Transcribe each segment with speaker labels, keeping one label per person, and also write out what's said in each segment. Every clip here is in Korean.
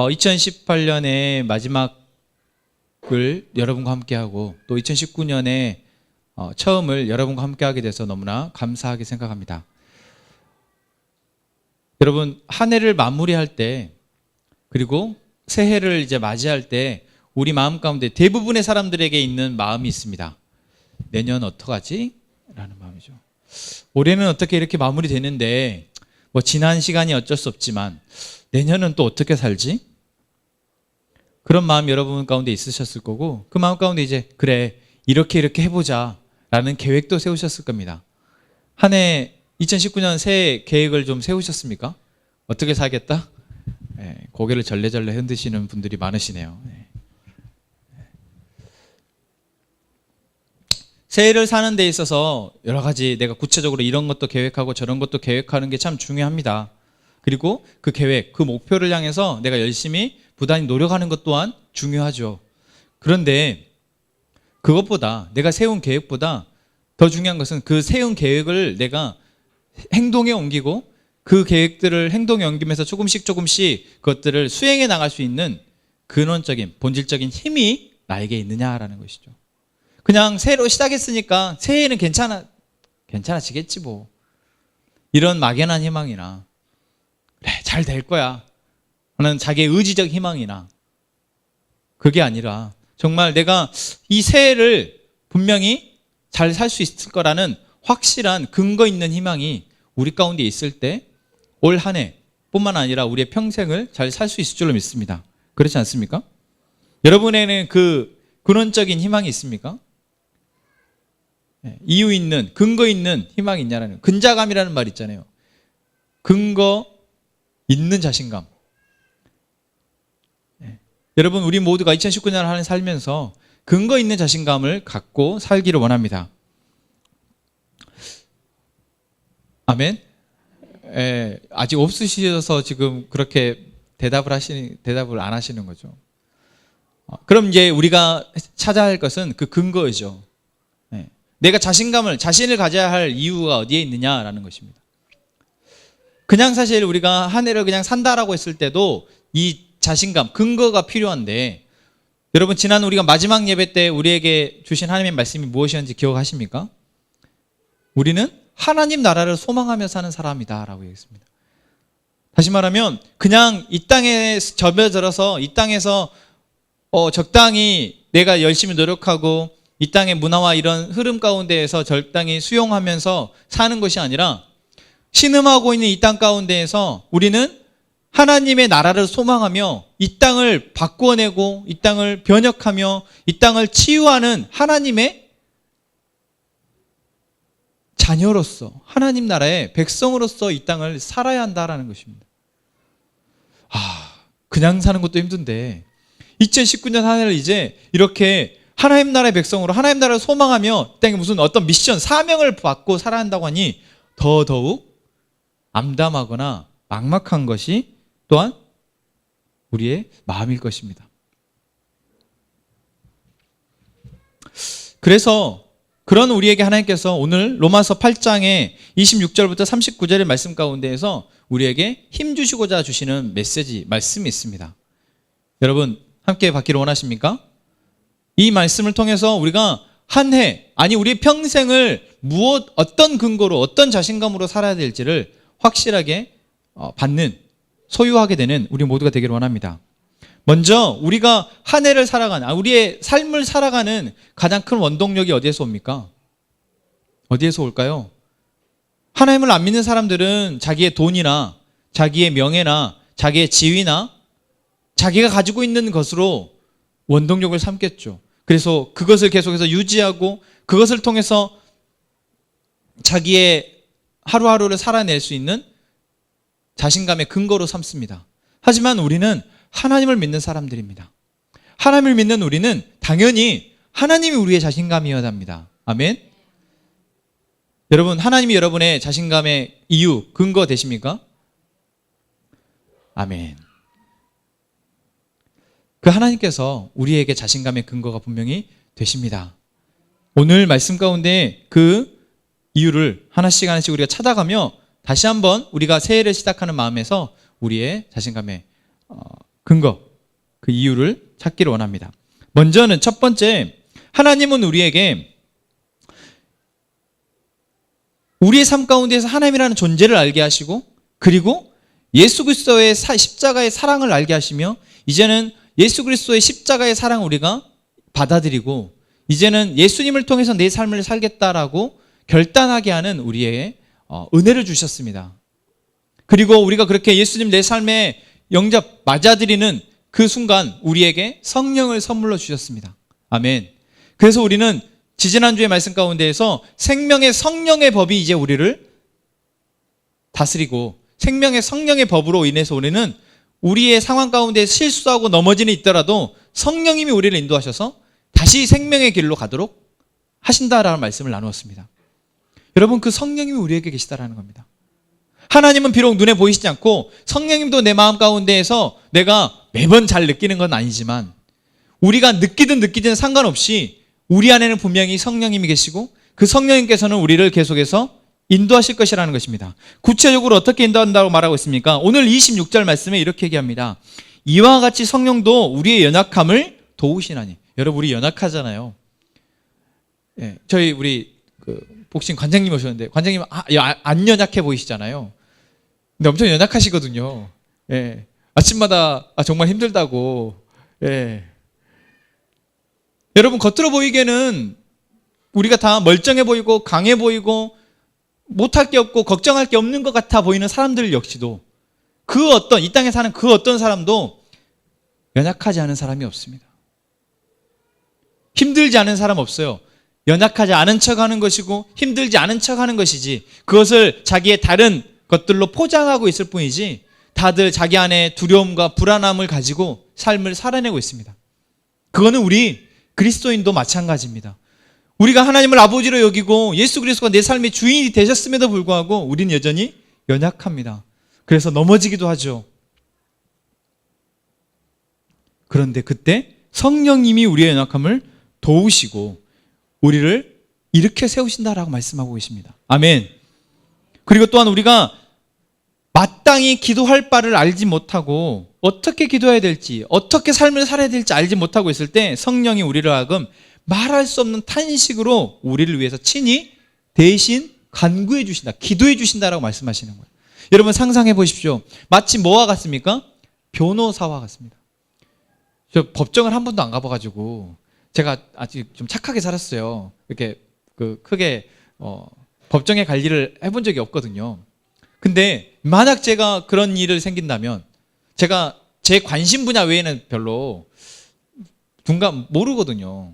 Speaker 1: 2018년의 마지막을 여러분과 함께하고 또 2019년에 처음을 여러분과 함께하게 돼서 너무나 감사하게 생각합니다. 여러분, 한 해를 마무리할 때 그리고 새해를 이제 맞이할 때 우리 마음 가운데 대부분의 사람들에게 있는 마음이 있습니다. 내년 어떡하지? 라는 마음이죠. 올해는 어떻게 이렇게 마무리되는데 뭐 지난 시간이 어쩔 수 없지만 내년은 또 어떻게 살지? 그런 마음 여러분 가운데 있으셨을 거고 그 마음 가운데 이제 그래 이렇게 해보자 라는 계획도 세우셨을 겁니다. 한 해 2019년 새해 계획을 좀 세우셨습니까? 어떻게 살겠다? 네, 고개를 절레절레 흔드시는 분들이 많으시네요. 네. 새해를 사는 데 있어서 여러 가지 내가 구체적으로 이런 것도 계획하고 저런 것도 계획하는 게 참 중요합니다. 그리고 그 계획, 그 목표를 향해서 내가 열심히 부단히 노력하는 것 또한 중요하죠. 그런데 그것보다 내가 세운 계획보다 더 중요한 것은 그 세운 계획을 내가 행동에 옮기고 그 계획들을 행동에 옮기면서 조금씩 그것들을 수행해 나갈 수 있는 근원적인 본질적인 힘이 나에게 있느냐라는 것이죠. 그냥 새로 시작했으니까 새해에는 괜찮아지겠지 뭐 이런 막연한 희망이나 그래 잘 될 거야 하는 자기의 의지적 희망이나 그게 아니라 정말 내가 이 새해를 분명히 잘 살 수 있을 거라는 확실한 근거 있는 희망이 우리 가운데 있을 때 올 한 해 뿐만 아니라 우리의 평생을 잘 살 수 있을 줄로 믿습니다. 그렇지 않습니까? 여러분에게는 그 근원적인 희망이 있습니까? 이유 있는, 근거 있는 희망이 있냐라는 근자감이라는 말 있잖아요. 근거 있는 자신감. 여러분 우리 모두가 2019년을 한 해 살면서 근거 있는 자신감을 갖고 살기를 원합니다. 아멘? 아직 없으셔서 지금 그렇게 대답을 안 하시는 거죠. 그럼 이제 우리가 찾아야 할 것은 그 근거이죠. 내가 자신을 가져야 할 이유가 어디에 있느냐라는 것입니다. 그냥 사실 우리가 한 해를 그냥 산다라고 했을 때도 이 자신감, 근거가 필요한데 여러분 지난 우리가 마지막 예배 때 우리에게 주신 하나님의 말씀이 무엇이었는지 기억하십니까? 우리는 하나님 나라를 소망하며 사는 사람이다 라고 얘기했습니다. 다시 말하면 그냥 이 땅에 접어들어서 이 땅에서 적당히 내가 열심히 노력하고 이 땅의 문화와 이런 흐름 가운데에서 적당히 수용하면서 사는 것이 아니라 신음하고 있는 이 땅 가운데에서 우리는 하나님의 나라를 소망하며 이 땅을 바꾸어내고 이 땅을 변혁하며 이 땅을 치유하는 하나님의 자녀로서 하나님 나라의 백성으로서 이 땅을 살아야 한다라는 것입니다. 그냥 사는 것도 힘든데 2019년 한 해를 이제 이렇게 하나님 나라의 백성으로 하나님 나라를 소망하며 이 땅에 무슨 어떤 미션, 사명을 받고 살아야 한다고 하니 더더욱 암담하거나 막막한 것이 또한 우리의 마음일 것입니다. 그래서 그런 우리에게 하나님께서 오늘 로마서 8장의 26절부터 39절의 말씀 가운데에서 우리에게 힘주시고자 주시는 말씀이 있습니다. 여러분 함께 받기를 원하십니까? 이 말씀을 통해서 우리가 한 해, 아니 우리의 평생을 어떤 근거로 어떤 자신감으로 살아야 될지를 확실하게 소유하게 되는 우리 모두가 되기를 원합니다. 먼저 우리가 한 해를 우리의 삶을 살아가는 가장 큰 원동력이 어디에서 옵니까? 어디에서 올까요? 하나님을 안 믿는 사람들은 자기의 돈이나 자기의 명예나 자기의 지위나 자기가 가지고 있는 것으로 원동력을 삼겠죠. 그래서 그것을 계속해서 유지하고 그것을 통해서 자기의 하루하루를 살아낼 수 있는 자신감의 근거로 삼습니다. 하지만 우리는 하나님을 믿는 사람들입니다. 하나님을 믿는 우리는 당연히 하나님이 우리의 자신감이어야 합니다. 아멘. 여러분 하나님이 여러분의 자신감의 이유, 근거 되십니까? 아멘. 그 하나님께서 우리에게 자신감의 근거가 분명히 되십니다. 오늘 말씀 가운데 그 이유를 하나씩 우리가 찾아가며 다시 한번 우리가 새해를 시작하는 마음에서 우리의 자신감의 근거, 그 이유를 찾기를 원합니다. 먼저는 첫 번째, 하나님은 우리에게 우리의 삶 가운데에서 하나님이라는 존재를 알게 하시고, 그리고 예수 그리스도의 십자가의 사랑을 알게 하시며, 이제는 예수 그리스도의 십자가의 사랑을 우리가 받아들이고, 이제는 예수님을 통해서 내 삶을 살겠다라고 결단하게 하는 우리의 은혜를 주셨습니다. 그리고 우리가 그렇게 예수님 내 삶에 영접 맞아들이는 그 순간 우리에게 성령을 선물로 주셨습니다. 아멘. 그래서 우리는 지지난주의 말씀 가운데에서 생명의 성령의 법이 이제 우리를 다스리고, 생명의 성령의 법으로 인해서 우리는 우리의 상황 가운데 실수하고 넘어지는 있더라도 성령님이 우리를 인도하셔서 다시 생명의 길로 가도록 하신다라는 말씀을 나누었습니다. 여러분, 그 성령님이 우리에게 계시다라는 겁니다. 하나님은 비록 눈에 보이시지 않고 성령님도 내 마음 가운데에서 내가 매번 잘 느끼는 건 아니지만, 우리가 느끼든 상관없이 우리 안에는 분명히 성령님이 계시고, 그 성령님께서는 우리를 계속해서 인도하실 것이라는 것입니다. 구체적으로 어떻게 인도한다고 말하고 있습니까? 오늘 26절 말씀에 이렇게 얘기합니다. 이와 같이 성령도 우리의 연약함을 도우시나니. 여러분, 우리 연약하잖아요. 예, 저희 우리 복싱 관장님 오셨는데, 관장님 안 연약해 보이시잖아요. 근데 엄청 연약하시거든요. 예, 아침마다 정말 힘들다고. 예. 여러분, 겉으로 보이기에는 우리가 다 멀쩡해 보이고 강해 보이고 못할 게 없고 걱정할 게 없는 것 같아 보이는 사람들 역시도, 그 어떤 이 땅에 사는 그 어떤 사람도 연약하지 않은 사람이 없습니다. 힘들지 않은 사람 없어요. 연약하지 않은 척하는 것이고 힘들지 않은 척하는 것이지, 그것을 자기의 다른 것들로 포장하고 있을 뿐이지, 다들 자기 안에 두려움과 불안함을 가지고 삶을 살아내고 있습니다. 그거는 우리 그리스도인도 마찬가지입니다. 우리가 하나님을 아버지로 여기고 예수 그리스도가 내 삶의 주인이 되셨음에도 불구하고 우리는 여전히 연약합니다. 그래서 넘어지기도 하죠. 그런데 그때 성령님이 우리의 연약함을 도우시고 우리를 일으켜 세우신다라고 말씀하고 계십니다. 아멘. 그리고 또한 우리가 마땅히 기도할 바를 알지 못하고 어떻게 기도해야 될지, 어떻게 삶을 살아야 될지 알지 못하고 있을 때 성령이 우리를 하여금 말할 수 없는 탄식으로 우리를 위해서 친히 대신 간구해 주신다, 기도해 주신다라고 말씀하시는 거예요. 여러분, 상상해 보십시오. 마치 뭐와 같습니까? 변호사와 같습니다. 저 법정을 한 번도 안 가봐가지고 제가 아직 좀 착하게 살았어요. 이렇게 크게 법정에 갈 일을 해본 적이 없거든요. 근데 만약 제가 그런 일을 생긴다면, 제가 제 관심 분야 외에는 별로 모르거든요.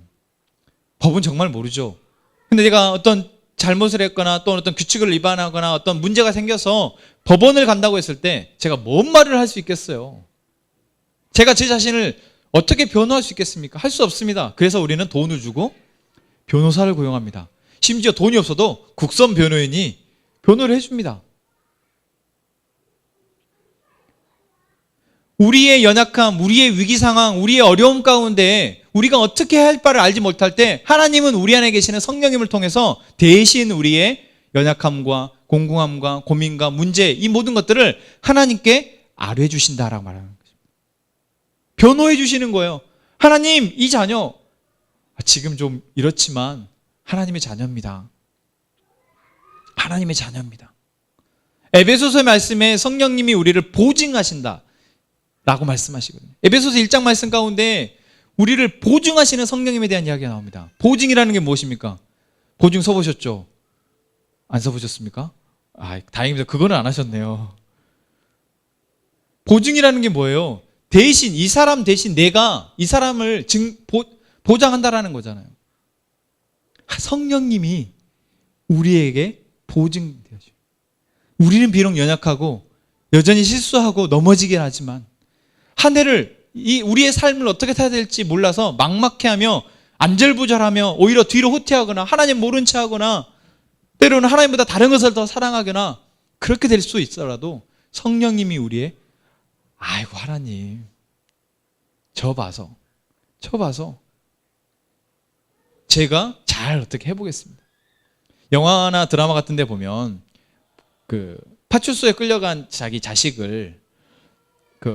Speaker 1: 법은 정말 모르죠. 근데 내가 어떤 잘못을 했거나 또 어떤 규칙을 위반하거나 어떤 문제가 생겨서 법원을 간다고 했을 때 제가 뭔 말을 할 수 있겠어요? 제가 제 자신을 어떻게 변호할 수 있겠습니까? 할 수 없습니다. 그래서 우리는 돈을 주고 변호사를 고용합니다. 심지어 돈이 없어도 국선 변호인이 변호를 해줍니다. 우리의 연약함, 우리의 위기 상황, 우리의 어려움 가운데 우리가 어떻게 해야 할 바를 알지 못할 때 하나님은 우리 안에 계시는 성령님을 통해서 대신 우리의 연약함과 공공함과 고민과 문제, 이 모든 것들을 하나님께 아뢰 주신다라고 말하는 거죠. 변호해 주시는 거예요. 하나님, 이 자녀 지금 좀 이렇지만 하나님의 자녀입니다. 하나님의 자녀입니다. 에베소서의 말씀에 성령님이 우리를 보증하신다 라고 말씀하시거든요. 에베소서 1장 말씀 가운데 우리를 보증하시는 성령님에 대한 이야기가 나옵니다. 보증이라는 게 무엇입니까? 보증 써보셨죠? 안 써보셨습니까? 다행입니다. 그거는 안 하셨네요. 보증이라는 게 뭐예요? 대신, 이 사람 대신 내가 이 사람을 보장한다라는 거잖아요. 성령님이 우리에게 보증되어줘. 우리는 비록 연약하고 여전히 실수하고 넘어지긴 하지만 한 해를 우리의 삶을 어떻게 살아야 될지 몰라서 막막해하며 안절부절하며 오히려 뒤로 후퇴하거나 하나님 모른 체하거나 때로는 하나님보다 다른 것을 더 사랑하거나 그렇게 될 수 있더라도 성령님이 우리의 아이고 하나님 저 봐서 제가 잘 어떻게 해보겠습니다. 영화나 드라마 같은 데 보면 파출소에 끌려간 자기 자식을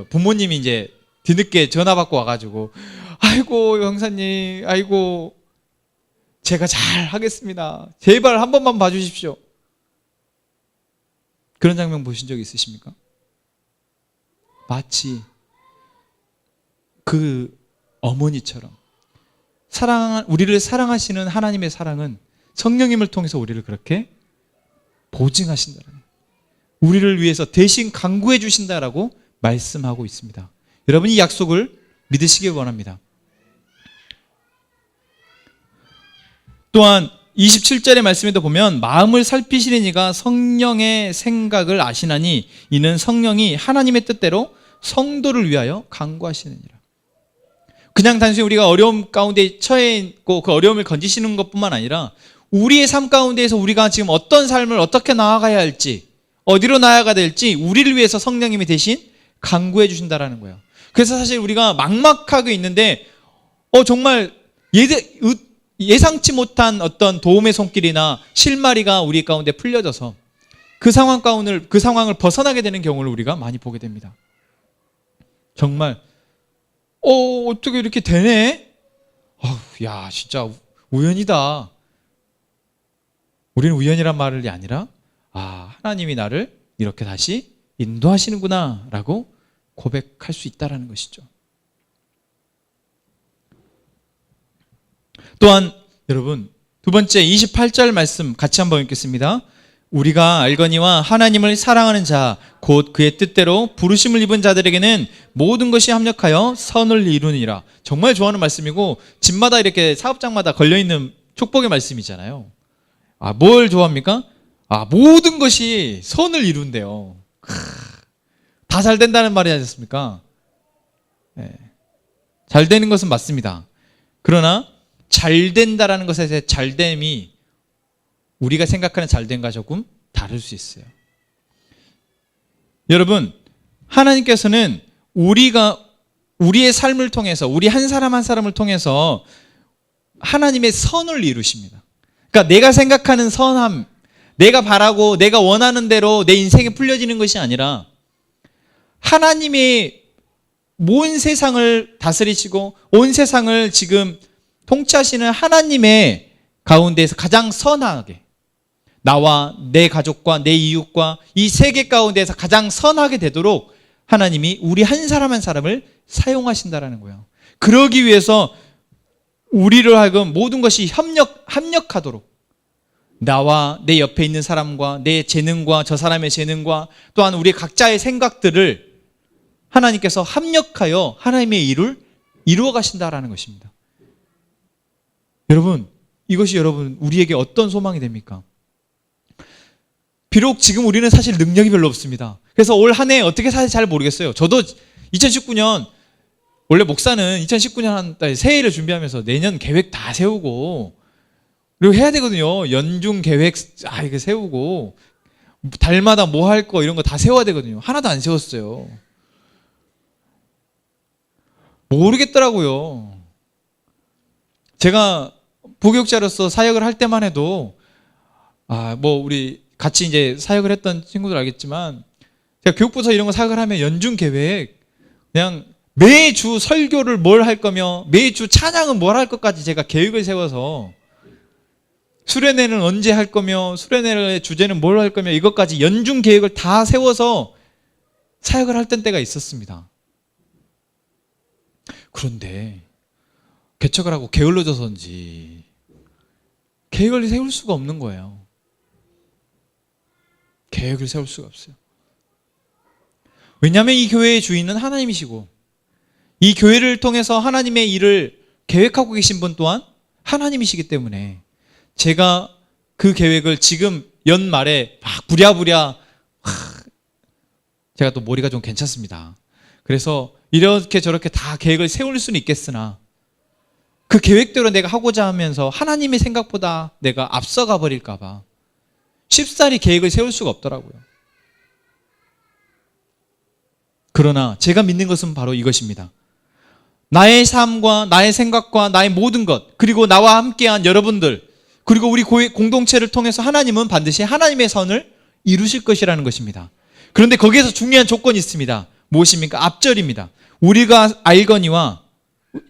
Speaker 1: 부모님이 이제 뒤늦게 전화 받고 와가지고 아이고 형사님, 아이고 제가 잘 하겠습니다. 제발 한 번만 봐주십시오. 그런 장면 보신 적 있으십니까? 마치 그 어머니처럼 우리를 사랑하시는 하나님의 사랑은 성령님을 통해서 우리를 그렇게 보증하신다는, 우리를 위해서 대신 간구해 주신다라고 말씀하고 있습니다. 여러분, 이 약속을 믿으시길 원합니다. 또한 27절의 말씀에도 보면 마음을 살피시는 이가 성령의 생각을 아시나니 이는 성령이 하나님의 뜻대로 성도를 위하여 간구하시느니라. 그냥 단순히 우리가 어려움 가운데 처해 있고 그 어려움을 건지시는 것뿐만 아니라 우리의 삶 가운데에서 우리가 지금 어떤 삶을 어떻게 나아가야 할지, 어디로 나아가야 될지 우리를 위해서 성령님이 대신 간구해 주신다라는 거예요. 그래서 사실 우리가 막막하게 있는데 정말 예상치 못한 어떤 도움의 손길이나 실마리가 우리 가운데 풀려져서 그 상황을 벗어나게 되는 경우를 우리가 많이 보게 됩니다. 정말 어떻게 이렇게 되네? 야, 진짜 우연이다. 우리는 우연이란 말이 아니라 하나님이 나를 이렇게 다시 인도하시는구나 라고 고백할 수 있다는 것이죠. 또한 여러분, 두 번째 28절 말씀 같이 한번 읽겠습니다. 우리가 알거니와 하나님을 사랑하는 자 곧 그의 뜻대로 부르심을 입은 자들에게는 모든 것이 합력하여 선을 이루니라. 정말 좋아하는 말씀이고 집마다 이렇게 사업장마다 걸려있는 축복의 말씀이잖아요. 뭘 좋아합니까? 모든 것이 선을 이룬대요. 다 잘 된다는 말이 아니었습니까? 네. 잘 되는 것은 맞습니다. 그러나 잘 된다라는 것의 잘됨이 우리가 생각하는 잘됨과 조금 다를 수 있어요. 여러분, 하나님께서는 우리의 삶을 통해서, 우리 한 사람 한 사람을 통해서 하나님의 선을 이루십니다. 그러니까 내가 생각하는 선함, 내가 바라고 내가 원하는 대로 내 인생에 풀려지는 것이 아니라 하나님의 온 세상을 다스리시고 온 세상을 지금 통치하시는 하나님의 가운데에서 가장 선하게, 나와 내 가족과 내 이웃과 이 세계 가운데에서 가장 선하게 되도록 하나님이 우리 한 사람 한 사람을 사용하신다라는 거예요. 그러기 위해서 우리를 하여금 모든 것이 합력하도록, 나와 내 옆에 있는 사람과 내 재능과 저 사람의 재능과 또한 우리 각자의 생각들을 하나님께서 합력하여 하나님의 일을 이루어 가신다라는 것입니다. 여러분, 이것이 우리에게 어떤 소망이 됩니까? 비록 지금 우리는 사실 능력이 별로 없습니다. 그래서 올 한 해 어떻게 살지 잘 모르겠어요. 저도 2019년, 원래 목사는 2019년 한 달 새해를 준비하면서 내년 계획 다 세우고 그리고 해야 되거든요. 연중 계획 이거 세우고 달마다 뭐 할 거 이런 거 다 세워야 되거든요. 하나도 안 세웠어요. 모르겠더라고요. 제가 부교육자로서 사역을 할 때만 해도 우리 같이 이제 사역을 했던 친구들 알겠지만 제가 교육부서 이런 거 사역을 하면 연중 계획, 그냥 매주 설교를 뭘 할 거며 매주 찬양은 뭘 할 것까지 제가 계획을 세워서 수련회는 언제 할 거며 수련회의 주제는 뭘 할 거며 이것까지 연중 계획을 다 세워서 사역을 할 때가 있었습니다. 그런데 개척을 하고 게을러져서인지 계획을 세울 수가 없는 거예요. 계획을 세울 수가 없어요. 왜냐하면 이 교회의 주인은 하나님이시고 이 교회를 통해서 하나님의 일을 계획하고 계신 분 또한 하나님이시기 때문에 제가 그 계획을 지금 연말에 막 부랴부랴, 제가 또 머리가 좀 괜찮습니다. 그래서 이렇게 저렇게 다 계획을 세울 수는 있겠으나 그 계획대로 내가 하고자 하면서 하나님의 생각보다 내가 앞서가 버릴까 봐 쉽사리 계획을 세울 수가 없더라고요. 그러나 제가 믿는 것은 바로 이것입니다. 나의 삶과 나의 생각과 나의 모든 것, 그리고 나와 함께한 여러분들, 그리고 우리 공동체를 통해서 하나님은 반드시 하나님의 선을 이루실 것이라는 것입니다. 그런데 거기에서 중요한 조건이 있습니다. 무엇입니까? 앞절입니다. 우리가 알거니와,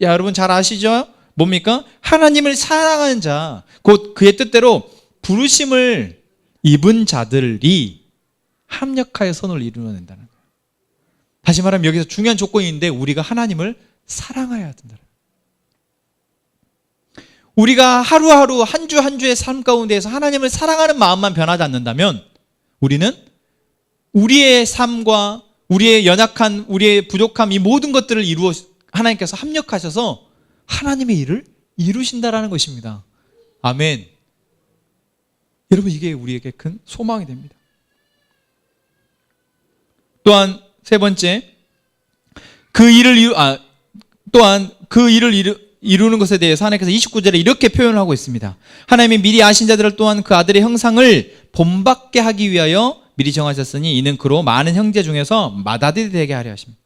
Speaker 1: 여러분 잘 아시죠? 뭡니까? 하나님을 사랑하는 자, 곧 그의 뜻대로 부르심을 입은 자들이 합력하여 선을 이루어낸다는 거예요. 다시 말하면 여기서 중요한 조건이 있는데, 우리가 하나님을 사랑해야 된다. 우리가 하루하루 한 주 한 주의 삶 가운데에서 하나님을 사랑하는 마음만 변하지 않는다면, 우리는 우리의 삶과 우리의 연약한, 우리의 부족함, 이 모든 것들을 하나님께서 합력하셔서 하나님의 일을 이루신다라는 것입니다. 아멘. 여러분, 이게 우리에게 큰 소망이 됩니다. 또한 세 번째, 또한 그 일을 이루는 것에 대해서 하나님께서 29절에 이렇게 표현을 하고 있습니다. 하나님이 미리 아신 자들을 또한 그 아들의 형상을 본받게 하기 위하여 미리 정하셨으니 이는 그로 많은 형제 중에서 맏아들이 되게 하려 하십니다.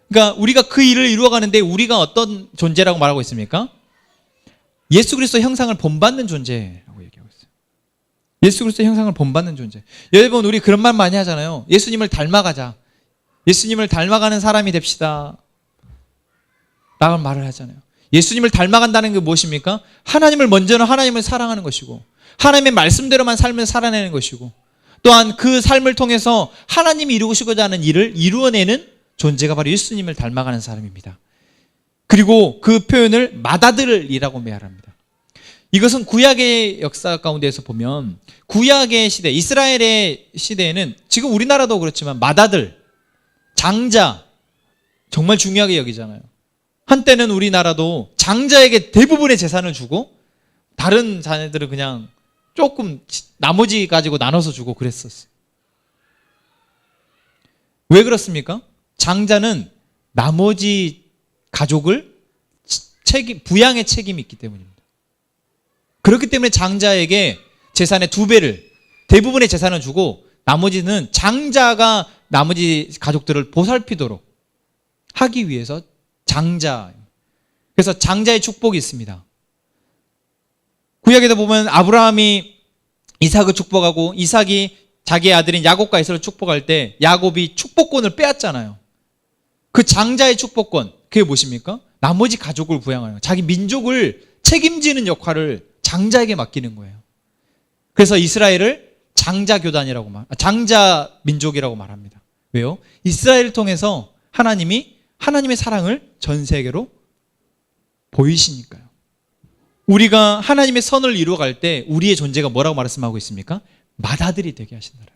Speaker 1: 그러니까 우리가 그 일을 이루어가는데 우리가 어떤 존재라고 말하고 있습니까? 예수 그리스도 형상을 본받는 존재라고 얘기하고 있어요. 예수 그리스도 형상을 본받는 존재. 여러분, 우리 그런 말 많이 하잖아요. 예수님을 닮아가자. 예수님을 닮아가는 사람이 됩시다 라고 말을 하잖아요. 예수님을 닮아간다는 게 무엇입니까? 먼저는 하나님을 사랑하는 것이고, 하나님의 말씀대로만 삶을 살아내는 것이고, 또한 그 삶을 통해서 하나님이 이루시고자 하는 일을 이루어내는 존재가 바로 예수님을 닮아가는 사람입니다. 그리고 그 표현을 맏아들이라고 말합니다. 이것은 구약의 역사 가운데에서 보면, 구약의 시대, 이스라엘의 시대에는, 지금 우리나라도 그렇지만 맏아들, 장자 정말 중요하게 여기잖아요. 한때는 우리나라도 장자에게 대부분의 재산을 주고 다른 자녀들은 그냥 조금 나머지 가지고 나눠서 주고 그랬었어요. 왜 그렇습니까? 장자는 나머지 가족을 부양의 책임이 있기 때문입니다. 그렇기 때문에 장자에게 재산의 2배를, 대부분의 재산을 주고 나머지는 장자가 나머지 가족들을 보살피도록 하기 위해서 장자. 그래서 장자의 축복이 있습니다. 구약에도 보면 아브라함이 이삭을 축복하고 이삭이 자기의 아들인 야곱과 에서를 축복할 때 야곱이 축복권을 빼앗잖아요. 그 장자의 축복권, 그게 무엇입니까? 나머지 가족을 부양하는, 자기 민족을 책임지는 역할을 장자에게 맡기는 거예요. 그래서 이스라엘을 장자 민족이라고 말합니다. 왜요? 이스라엘을 통해서 하나님의 사랑을 전 세계로 보이시니까요. 우리가 하나님의 선을 이루어갈 때 우리의 존재가 뭐라고 말씀하고 있습니까? 맏아들이 되게 하신다는.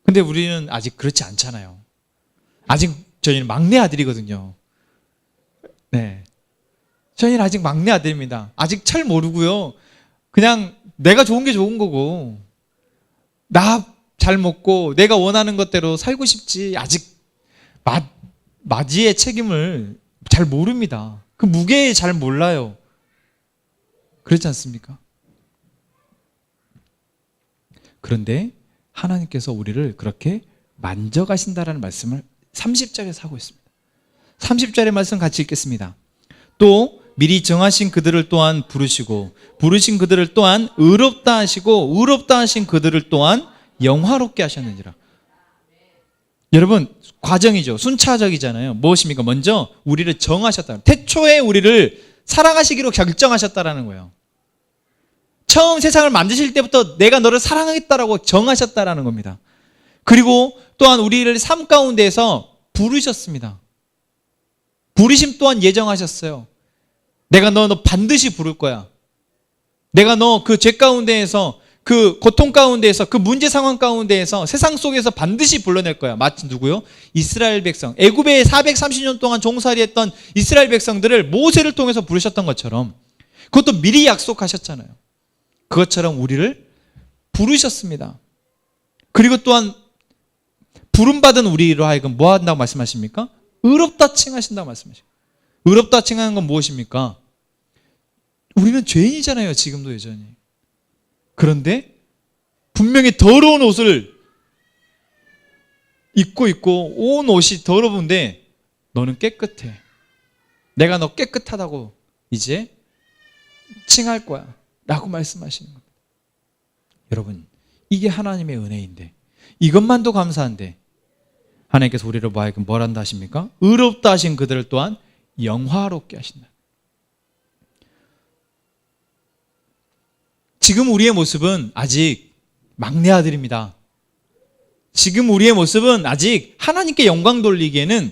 Speaker 1: 근데 우리는 아직 그렇지 않잖아요. 아직 저희는 막내 아들이거든요. 네, 저희는 아직 막내 아들입니다. 아직 잘 모르고요. 그냥 내가 좋은 게 좋은 거고, 나 잘 먹고 내가 원하는 것대로 살고 싶지, 아직 맏이의 책임을 잘 모릅니다. 그 무게에 잘 몰라요. 그렇지 않습니까? 그런데 하나님께서 우리를 그렇게 만져가신다라는 말씀을 30절에서 하고 있습니다. 30절의 말씀 같이 읽겠습니다. 또 미리 정하신 그들을 또한 부르시고, 부르신 그들을 또한 의롭다 하시고, 의롭다 하신 그들을 또한 영화롭게 하셨느니라. 여러분, 과정이죠. 순차적이잖아요. 무엇입니까? 먼저 우리를 정하셨다. 태초에 우리를 사랑하시기로 결정하셨다라는 거예요. 처음 세상을 만드실 때부터 내가 너를 사랑하겠다라고 정하셨다라는 겁니다. 그리고 또한 우리를 삶 가운데에서 부르셨습니다. 부르심 또한 예정하셨어요. 내가 너 반드시 부를 거야. 내가 너 그 죄 가운데에서, 그 고통 가운데에서, 그 문제 상황 가운데에서, 세상 속에서 반드시 불러낼 거야. 마치 누구요? 이스라엘 백성. 애굽에 430년 동안 종살이했던 이스라엘 백성들을 모세를 통해서 부르셨던 것처럼, 그것도 미리 약속하셨잖아요. 그것처럼 우리를 부르셨습니다. 그리고 또한 부름받은 우리로 하여금 뭐 한다고 말씀하십니까? 의롭다 칭하신다고 말씀하십니다. 의롭다 칭하는 건 무엇입니까? 우리는 죄인이잖아요. 지금도 여전히. 그런데 분명히 더러운 옷을 입고 있고 온 옷이 더러운데 너는 깨끗해. 내가 너 깨끗하다고 이제 칭할 거야 라고 말씀하시는 겁니다. 여러분, 이게 하나님의 은혜인데, 이것만도 감사한데, 하나님께서 우리를 뭐하여금 뭘 한다 하십니까? 의롭다 하신 그들을 또한 영화롭게 하신다. 지금 우리의 모습은 아직 막내 아들입니다. 지금 우리의 모습은 아직 하나님께 영광 돌리기에는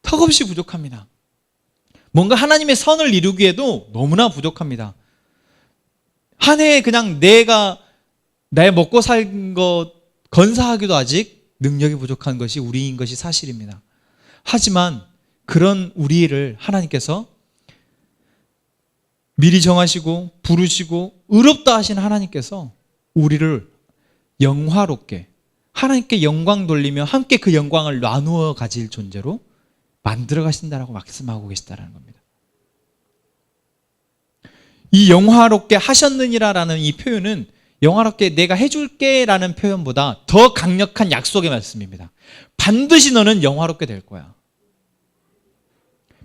Speaker 1: 턱없이 부족합니다. 뭔가 하나님의 선을 이루기에도 너무나 부족합니다. 한 해에 그냥 내가 내 먹고 산 것 건사하기도 아직 능력이 부족한 것이 우리인 것이 사실입니다. 하지만 그런 우리를 하나님께서 미리 정하시고 부르시고 의롭다 하신 하나님께서 우리를 영화롭게 하나님께 영광 돌리며 함께 그 영광을 나누어 가질 존재로 만들어 가신다라고 말씀하고 계시다라는 겁니다. 이 영화롭게 하셨느니라라는 이 표현은 영화롭게 내가 해줄게 라는 표현보다 더 강력한 약속의 말씀입니다. 반드시 너는 영화롭게 될 거야.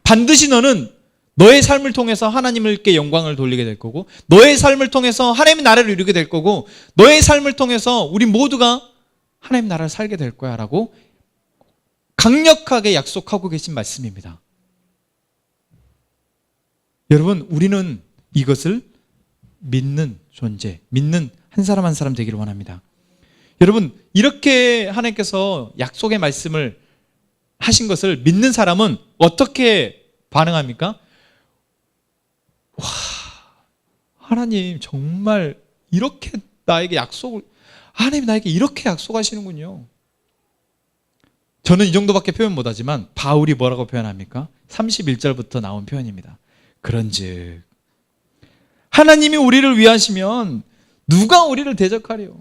Speaker 1: 반드시 너는 너의 삶을 통해서 하나님께 영광을 돌리게 될 거고, 너의 삶을 통해서 하나님의 나라를 이루게 될 거고, 너의 삶을 통해서 우리 모두가 하나님 나라를 살게 될 거야 라고 강력하게 약속하고 계신 말씀입니다. 여러분, 우리는 이것을 믿는 존재, 믿는 한 사람 한 사람 되기를 원합니다. 여러분, 이렇게 하나님께서 약속의 말씀을 하신 것을 믿는 사람은 어떻게 반응합니까? 와, 하나님 정말 이렇게 나에게 약속을, 하나님 나에게 이렇게 약속하시는군요. 저는 이 정도밖에 표현 못하지만 바울이 뭐라고 표현합니까? 31절부터 나온 표현입니다. 그런즉 하나님이 우리를 위하시면 누가 우리를 대적하리요?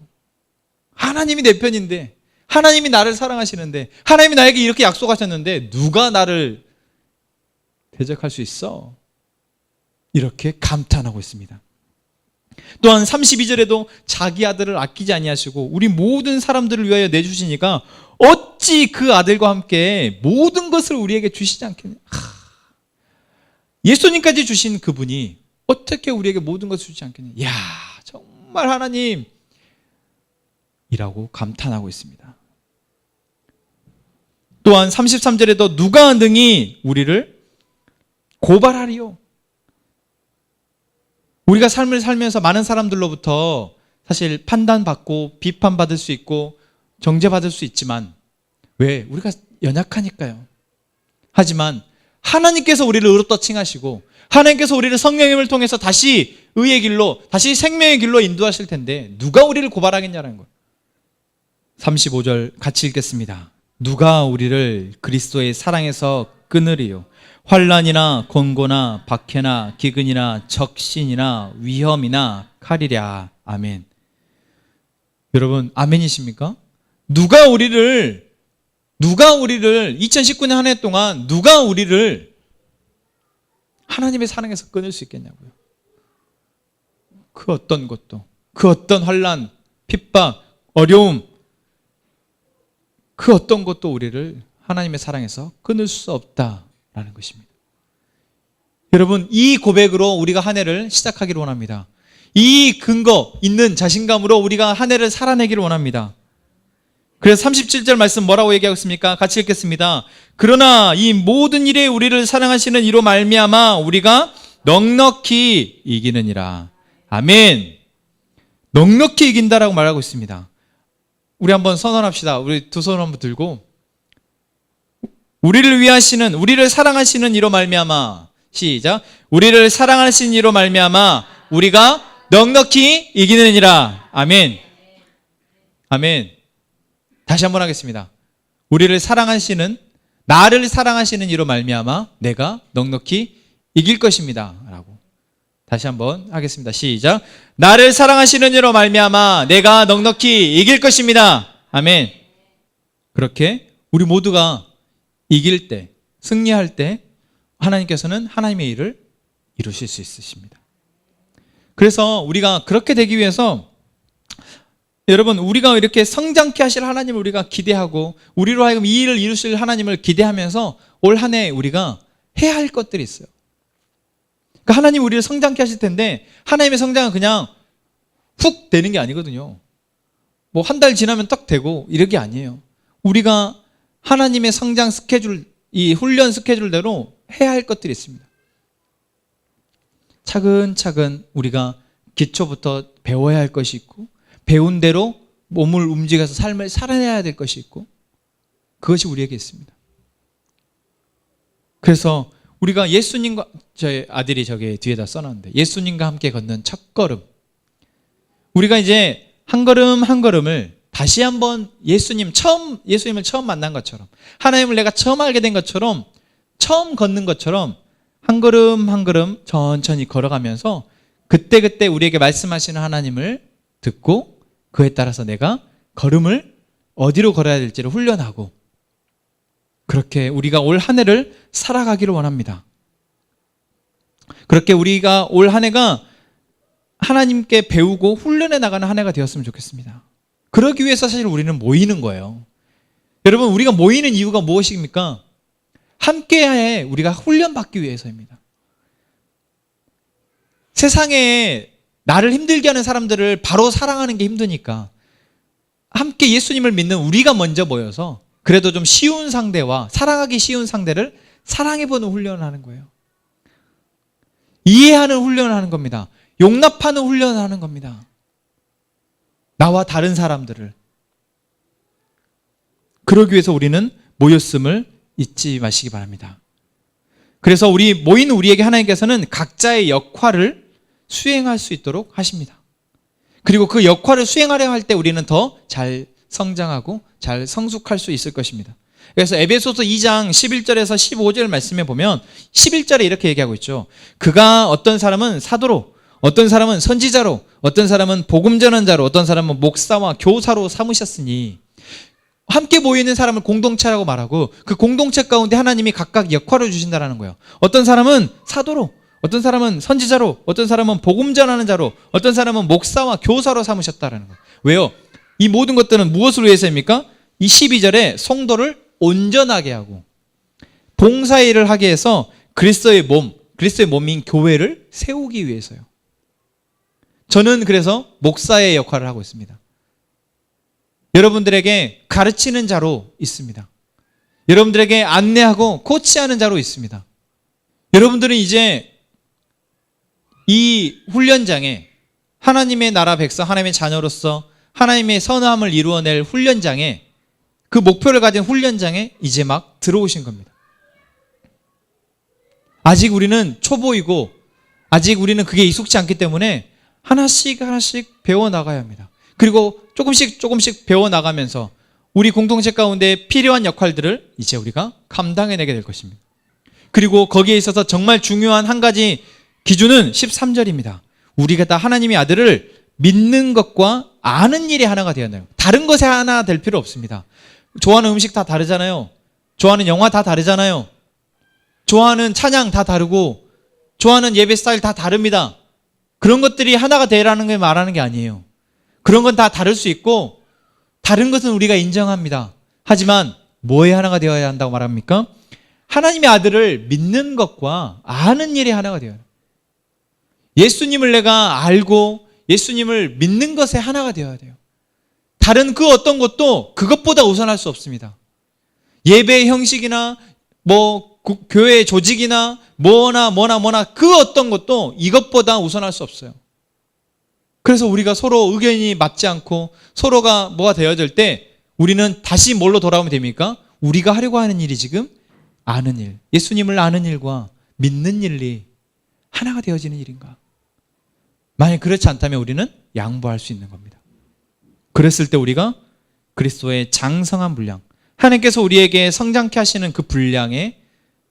Speaker 1: 하나님이 내 편인데, 하나님이 나를 사랑하시는데, 하나님이 나에게 이렇게 약속하셨는데 누가 나를 대적할 수 있어? 이렇게 감탄하고 있습니다. 또한 32절에도 자기 아들을 아끼지 아니하시고 우리 모든 사람들을 위하여 내주시니까 어찌 그 아들과 함께 모든 것을 우리에게 주시지 않겠냐. 예수님까지 주신 그분이 어떻게 우리에게 모든 것을 주지 않겠냐. 이야, 정말 하나님 이라고 감탄하고 있습니다. 또한 33절에도 누가 능히 우리를 고발하리요. 우리가 삶을 살면서 많은 사람들로부터 사실 판단받고 비판받을 수 있고 정죄받을 수 있지만, 왜? 우리가 연약하니까요. 하지만 하나님께서 우리를 의롭다 칭하시고 하나님께서 우리를 성령님을 통해서 다시 의의 길로, 다시 생명의 길로 인도하실 텐데 누가 우리를 고발하겠냐는 거예요. 35절 같이 읽겠습니다. 누가 우리를 그리스도의 사랑에서 끊으리요? 환난이나 권고나 박해나 기근이나 적신이나 위험이나 칼이랴. 아멘. 여러분, 아멘이십니까? 누가 우리를 2019년 한 해 동안 누가 우리를 하나님의 사랑에서 끊을 수 있겠냐고요. 그 어떤 것도, 그 어떤 환난, 핍박, 어려움, 그 어떤 것도 우리를 하나님의 사랑에서 끊을 수 없다라는 것입니다. 여러분, 이 고백으로 우리가 한 해를 시작하기를 원합니다. 이 근거 있는 자신감으로 우리가 한 해를 살아내기를 원합니다. 그래서 37절 말씀 뭐라고 얘기하고 있습니까? 같이 읽겠습니다. 그러나 이 모든 일에 우리를 사랑하시는 이로 말미암아 우리가 넉넉히 이기느니라. 아멘. 넉넉히 이긴다라고 말하고 있습니다. 우리 한번 선언합시다. 우리 두 손 한번 들고, 우리를 위하시는, 우리를 사랑하시는 이로 말미암아, 시작. 우리를 사랑하시는 이로 말미암아 우리가 넉넉히 이기느니라. 아멘. 아멘. 다시 한번 하겠습니다. 우리를 사랑하시는, 나를 사랑하시는 이로 말미암아 내가 넉넉히 이길 것입니다 라고 다시 한번 하겠습니다. 시작. 나를 사랑하시는 이로 말미암아 내가 넉넉히 이길 것입니다. 아멘. 그렇게 우리 모두가 이길 때, 승리할 때 하나님께서는 하나님의 일을 이루실 수 있으십니다. 그래서 우리가 그렇게 되기 위해서, 여러분, 우리가 이렇게 성장케 하실 하나님을 우리가 기대하고 우리로 하여금 이 일을 이루실 하나님을 기대하면서 올 한 해 우리가 해야 할 것들이 있어요. 그러니까 하나님 우리를 성장케 하실 텐데 하나님의 성장은 그냥 훅 되는 게 아니거든요. 뭐 한 달 지나면 딱 되고 이런 게 아니에요. 우리가 하나님의 성장 스케줄, 이 훈련 스케줄대로 해야 할 것들이 있습니다. 차근차근 우리가 기초부터 배워야 할 것이 있고, 배운 대로 몸을 움직여서 삶을 살아내야 될 것이 있고, 그것이 우리에게 있습니다. 그래서 우리가 예수님과, 저희 아들이 저기 뒤에다 써놨는데, 예수님과 함께 걷는 첫 걸음, 우리가 이제 한 걸음 한 걸음을 다시 한번 예수님을 처음 만난 것처럼, 하나님을 내가 처음 알게 된 것처럼, 처음 걷는 것처럼 한 걸음 한 걸음 천천히 걸어가면서 그때그때 우리에게 말씀하시는 하나님을 듣고, 그에 따라서 내가 걸음을 어디로 걸어야 될지를 훈련하고, 그렇게 우리가 올 한 해를 살아가기를 원합니다. 그렇게 우리가 올 한 해가 하나님께 배우고 훈련해 나가는 한 해가 되었으면 좋겠습니다. 그러기 위해서 사실 우리는 모이는 거예요. 여러분, 우리가 모이는 이유가 무엇입니까? 함께 우리가 훈련받기 위해서입니다. 세상에 나를 힘들게 하는 사람들을 바로 사랑하는 게 힘드니까 함께 예수님을 믿는 우리가 먼저 모여서 그래도 좀 쉬운 상대와 사랑하기 쉬운 상대를 사랑해보는 훈련을 하는 거예요. 이해하는 훈련을 하는 겁니다. 용납하는 훈련을 하는 겁니다. 나와 다른 사람들을. 그러기 위해서 우리는 모였음을 잊지 마시기 바랍니다. 그래서 우리 모인 우리에게 하나님께서는 각자의 역할을 수행할 수 있도록 하십니다. 그리고 그 역할을 수행하려 할 때 우리는 더 잘 성장하고 잘 성숙할 수 있을 것입니다. 그래서 에베소서 2장 11절에서 15절 말씀에 보면 11절에 이렇게 얘기하고 있죠. 그가 어떤 사람은 사도로, 어떤 사람은 선지자로, 어떤 사람은 복음 전환자로, 어떤 사람은 목사와 교사로 삼으셨으니, 함께 모이는 사람을 공동체라고 말하고 그 공동체 가운데 하나님이 각각 역할을 주신다는 거예요. 어떤 사람은 사도로, 어떤 사람은 선지자로, 어떤 사람은 복음 전하는 자로, 어떤 사람은 목사와 교사로 삼으셨다는 거예요. 왜요? 이 모든 것들은 무엇을 위해서입니까? 이 12절에 성도를 온전하게 하고 봉사의 일을 하게 해서 그리스도의 몸인 교회를 세우기 위해서요. 저는 그래서 목사의 역할을 하고 있습니다. 여러분들에게 가르치는 자로 있습니다. 여러분들에게 안내하고 코치하는 자로 있습니다. 여러분들은 이제 이 훈련장에 하나님의 나라 백성, 하나님의 자녀로서 하나님의 선함을 이루어낼 훈련장에, 그 목표를 가진 훈련장에 이제 막 들어오신 겁니다. 아직 우리는 초보이고 아직 우리는 그게 익숙치 않기 때문에 하나씩 배워나가야 합니다. 그리고 조금씩 배워나가면서 우리 공동체 가운데 필요한 역할들을 이제 우리가 감당해내게 될 것입니다. 그리고 거기에 있어서 정말 중요한 한 가지 기준은 13절입니다. 우리가 다 하나님의 아들을 믿는 것과 아는 일이 하나가 되어야 돼요. 다른 것에 하나 될 필요 없습니다. 좋아하는 음식 다 다르잖아요. 좋아하는 영화 다 다르잖아요. 좋아하는 찬양 다 다르고 좋아하는 예배 스타일 다 다릅니다. 그런 것들이 하나가 되라는 게 말하는 게 아니에요. 그런 건 다 다를 수 있고 다른 것은 우리가 인정합니다. 하지만 뭐에 하나가 되어야 한다고 말합니까? 하나님의 아들을 믿는 것과 아는 일이 하나가 되어야 해요. 예수님을 내가 알고 예수님을 믿는 것에 하나가 되어야 돼요. 다른 그 어떤 것도 그것보다 우선할 수 없습니다. 예배의 형식이나 교회의 조직이나 뭐나 그 어떤 것도 이것보다 우선할 수 없어요. 그래서 우리가 서로 의견이 맞지 않고 서로가 뭐가 되어질 때 우리는 다시 뭘로 돌아오면 됩니까? 우리가 하려고 하는 일이 지금 아는 일, 예수님을 아는 일과 믿는 일이 하나가 되어지는 일인가? 만약 그렇지 않다면 우리는 양보할 수 있는 겁니다. 그랬을 때 우리가 그리스도의 장성한 분량, 하나님께서 우리에게 성장케 하시는 그 분량에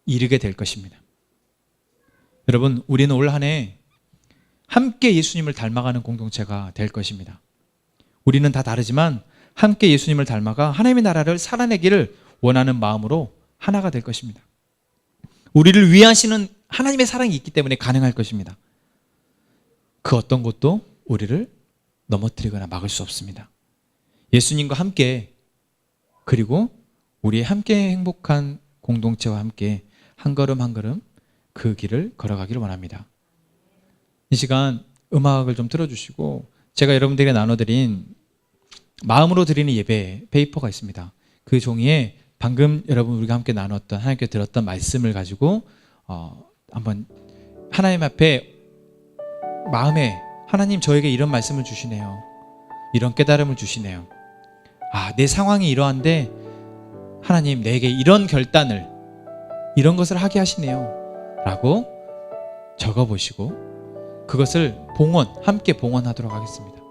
Speaker 1: 이르게 될 것입니다. 여러분, 우리는 올 한 해 함께 예수님을 닮아가는 공동체가 될 것입니다. 우리는 다 다르지만 함께 예수님을 닮아가 하나님의 나라를 살아내기를 원하는 마음으로 하나가 될 것입니다. 우리를 위하시는 하나님의 사랑이 있기 때문에 가능할 것입니다. 그 어떤 것도 우리를 넘어뜨리거나 막을 수 없습니다. 예수님과 함께, 그리고 우리 함께 행복한 공동체와 함께 한 걸음 한 걸음 그 길을 걸어가기를 원합니다. 이 시간 음악을 좀 틀어주시고 제가 여러분들에게 나눠드린 마음으로 드리는 예배 페이퍼가 있습니다. 그 종이에 방금 여러분 우리가 함께 나눴던 하나님께 들었던 말씀을 가지고 한번 하나님 앞에 마음에 하나님 저에게 이런 말씀을 주시네요. 이런 깨달음을 주시네요. 내 상황이 이러한데 하나님 내게 이런 결단을 이런 것을 하게 하시네요 라고 적어보시고 그것을 함께 봉헌하도록 하겠습니다.